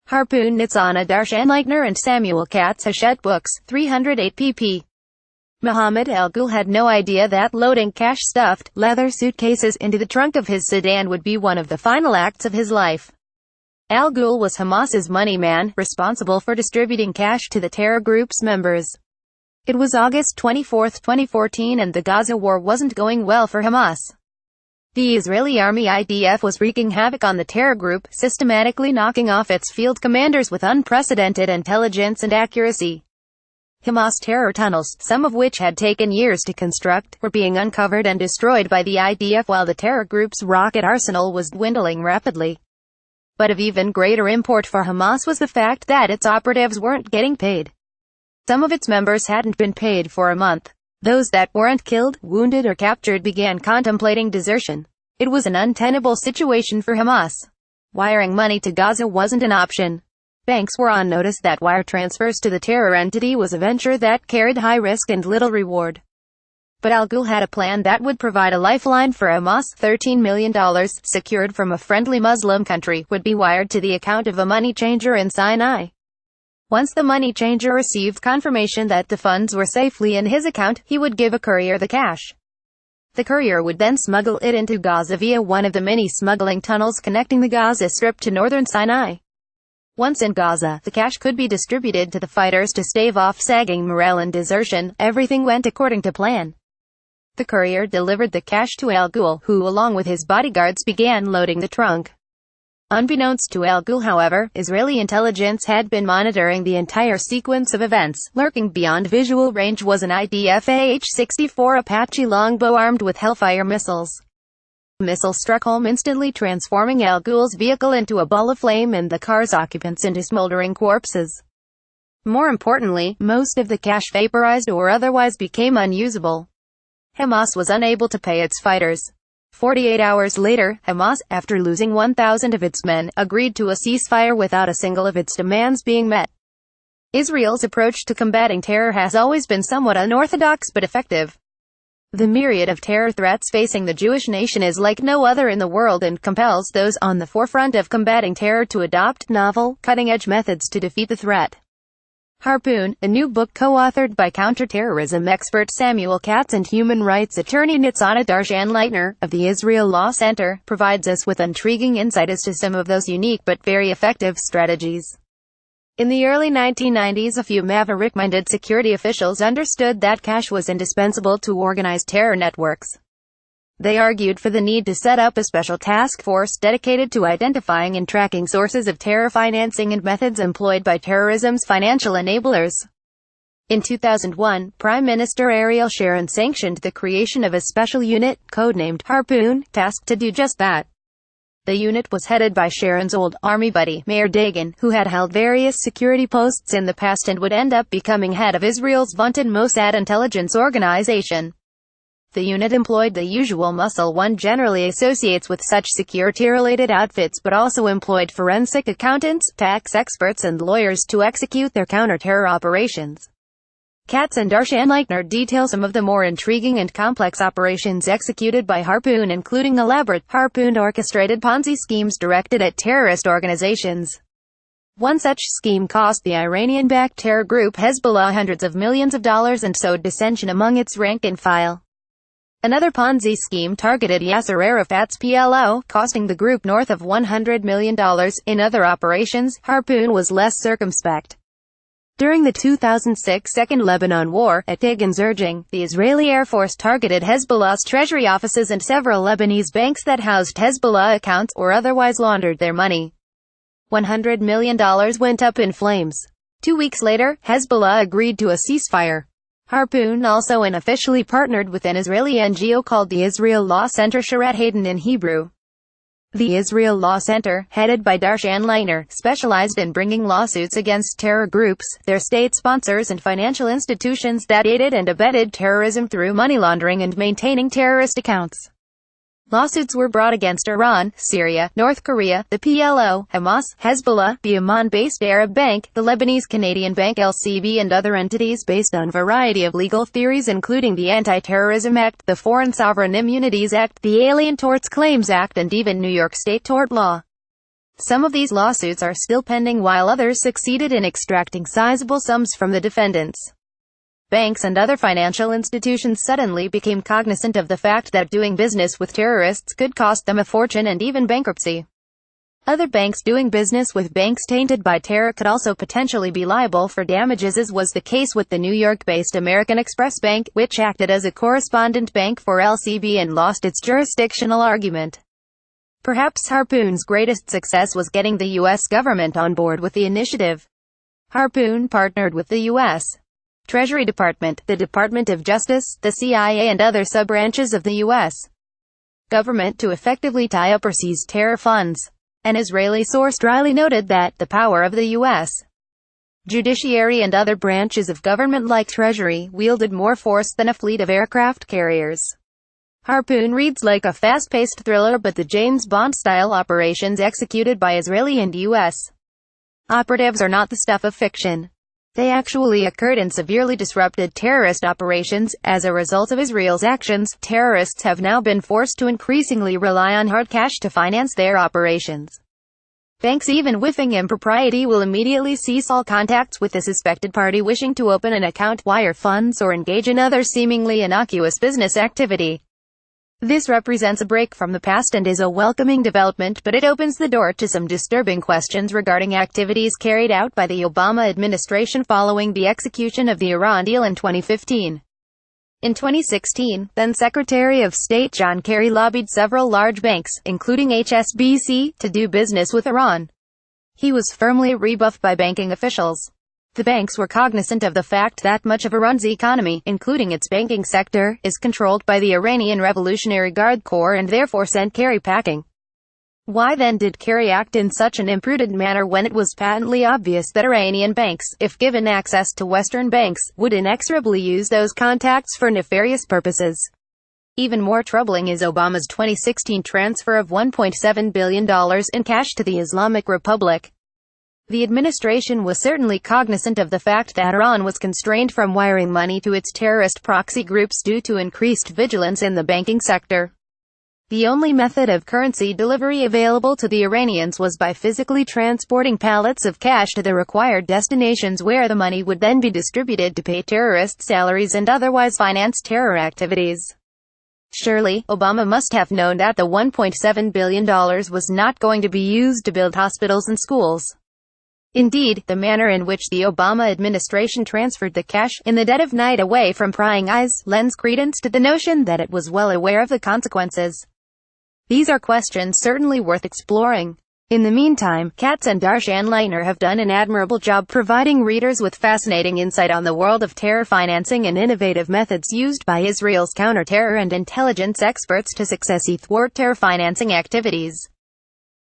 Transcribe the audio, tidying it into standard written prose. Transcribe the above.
Harpoon, Nitsana, DarshanLeitner and Samuel Katz, Hachette Books, 308 pp. Mohammed alGhoul had no idea that loading cash-stuffed, leather suitcases into the trunk of his sedan would be one of the final acts of his life. alGhoul was Hamas's money man, responsible for distributing cash to the terror group's members. It was August 24, 2014 and the Gaza War wasn't going well for Hamas. The Israeli Army IDF was wreaking havoc on the terror group, systematically knocking off its field commanders with unprecedented intelligence and accuracy. Hamas terror tunnels, some of which had taken years to construct, were being uncovered and destroyed by the IDF while the terror group's rocket arsenal was dwindling rapidly. But of even greater import for Hamas was the fact that its operatives weren't getting paid. Some of its members hadn't been paid for a month. Those that weren't killed, wounded or captured began contemplating desertion. It was an untenable situation for Hamas. Wiring money to Gaza wasn't an option. Banks were on notice that wire transfers to the terror entity was a venture that carried high risk and little reward. But alGhoul had a plan that would provide a lifeline for Hamas. $13 million, secured from a friendly Muslim country, would be wired to the account of a money changer in Sinai. Once the money changer received confirmation that the funds were safely in his account, he would give a courier the cash. The courier would then smuggle it into Gaza via one of the many smuggling tunnels connecting the Gaza Strip to northern Sinai. Once in Gaza, the cash could be distributed to the fighters to stave off sagging morale and desertion. Everything went according to plan. The courier delivered the cash to alGhoul, who along with his bodyguards began loading the trunk. Unbeknownst to alGhoul, however, Israeli intelligence had been monitoring the entire sequence of events. Lurking beyond visual range was an IDF AH-64 Apache longbow armed with Hellfire missiles. The missile struck home instantly, transforming alGhoul's vehicle into a ball of flame and the car's occupants into smoldering corpses. More importantly, most of the cash vaporized or otherwise became unusable. Hamas was unable to pay its fighters. 48 hours later, Hamas, after losing 1,000 of its men, agreed to a ceasefire without a single of its demands being met. Israel's approach to combating terror has always been somewhat unorthodox but effective. The myriad of terror threats facing the Jewish nation is like no other in the world and compels those on the forefront of combating terror to adopt novel, cutting-edge methods to defeat the threat. Harpoon, a new book co-authored by counterterrorism expert Samuel Katz and human rights attorney Nitsana DarshanLeitner, of the Israel Law Center, provides us with intriguing insight as to some of those unique but very effective strategies. In the early 1990s, a few maverick-minded security officials understood that cash was indispensable to organize terror networks. They argued for the need to set up a special task force dedicated to identifying and tracking sources of terror financing and methods employed by terrorism's financial enablers. In 2001, Prime Minister Ariel Sharon sanctioned the creation of a special unit, codenamed Harpoon, tasked to do just that. The unit was headed by Sharon's old army buddy, Mayor Dagan, who had held various security posts in the past and would end up becoming head of Israel's vaunted Mossad intelligence organization. The unit employed the usual muscle one generally associates with such security-related outfits, but also employed forensic accountants, tax experts and lawyers to execute their counter-terror operations. Katz and DarshanLeitner detail some of the more intriguing and complex operations executed by Harpoon, including elaborate, Harpoon-orchestrated Ponzi schemes directed at terrorist organizations. One such scheme cost the Iranian-backed terror group Hezbollah hundreds of millions of dollars and sowed dissension among its rank and file. Another Ponzi scheme targeted Yasser Arafat's PLO, costing the group north of $100 million. In other operations, Harpoon was less circumspect. During the 2006 Second Lebanon War, at Dagan's urging, the Israeli Air Force targeted Hezbollah's treasury offices and several Lebanese banks that housed Hezbollah accounts, or otherwise laundered their money. $100 million went up in flames. 2 weeks later, Hezbollah agreed to a ceasefire. Harpoon also unofficially partnered with an Israeli NGO called the Israel Law Center, Sharat Hayden in Hebrew. The Israel Law Center, headed by DarshanLeitner, specialized in bringing lawsuits against terror groups, their state sponsors and financial institutions that aided and abetted terrorism through money laundering and maintaining terrorist accounts. Lawsuits were brought against Iran, Syria, North Korea, the PLO, Hamas, Hezbollah, the Amman-based Arab Bank, the Lebanese-Canadian Bank LCB and other entities based on a variety of legal theories including the Anti-Terrorism Act, the Foreign Sovereign Immunities Act, the Alien Torts Claims Act and even New York State tort law. Some of these lawsuits are still pending while others succeeded in extracting sizable sums from the defendants. Banks and other financial institutions suddenly became cognizant of the fact that doing business with terrorists could cost them a fortune and even bankruptcy. Other banks doing business with banks tainted by terror could also potentially be liable for damages, as was the case with the New York-based American Express Bank, which acted as a correspondent bank for LCB and lost its jurisdictional argument. Perhaps Harpoon's greatest success was getting the U.S. government on board with the initiative. Harpoon partnered with the U.S. Treasury Department, the Department of Justice, the CIA and other sub-branches of the U.S. government to effectively tie up or seize terror funds. An Israeli source dryly noted that the power of the U.S. judiciary and other branches of government like Treasury wielded more force than a fleet of aircraft carriers. Harpoon reads like a fast-paced thriller, but the James Bond-style operations executed by Israeli and U.S. operatives are not the stuff of fiction. They actually occurred and severely disrupted terrorist operations. As a result of Israel's actions, terrorists have now been forced to increasingly rely on hard cash to finance their operations. Banks even whiffing impropriety will immediately cease all contacts with the suspected party wishing to open an account, wire funds or engage in other seemingly innocuous business activity. This represents a break from the past and is a welcoming development, but it opens the door to some disturbing questions regarding activities carried out by the Obama administration following the execution of the Iran deal in 2015. In 2016, then Secretary of State John Kerry lobbied several large banks, including HSBC, to do business with Iran. He was firmly rebuffed by banking officials. The banks were cognizant of the fact that much of Iran's economy, including its banking sector, is controlled by the Iranian Revolutionary Guard Corps and therefore sent Kerry packing. Why then did Kerry act in such an imprudent manner when it was patently obvious that Iranian banks, if given access to Western banks, would inexorably use those contacts for nefarious purposes? Even more troubling is Obama's 2016 transfer of $1.7 billion in cash to the Islamic Republic. The administration was certainly cognizant of the fact that Iran was constrained from wiring money to its terrorist proxy groups due to increased vigilance in the banking sector. The only method of currency delivery available to the Iranians was by physically transporting pallets of cash to the required destinations, where the money would then be distributed to pay terrorist salaries and otherwise finance terror activities. Surely, Obama must have known that the $1.7 billion was not going to be used to build hospitals and schools. Indeed, the manner in which the Obama administration transferred the cash, in the dead of night away from prying eyes, lends credence to the notion that it was well aware of the consequences. These are questions certainly worth exploring. In the meantime, Katz and DarshanLeitner have done an admirable job providing readers with fascinating insight on the world of terror financing and innovative methods used by Israel's counter-terror and intelligence experts to successfully thwart terror financing activities.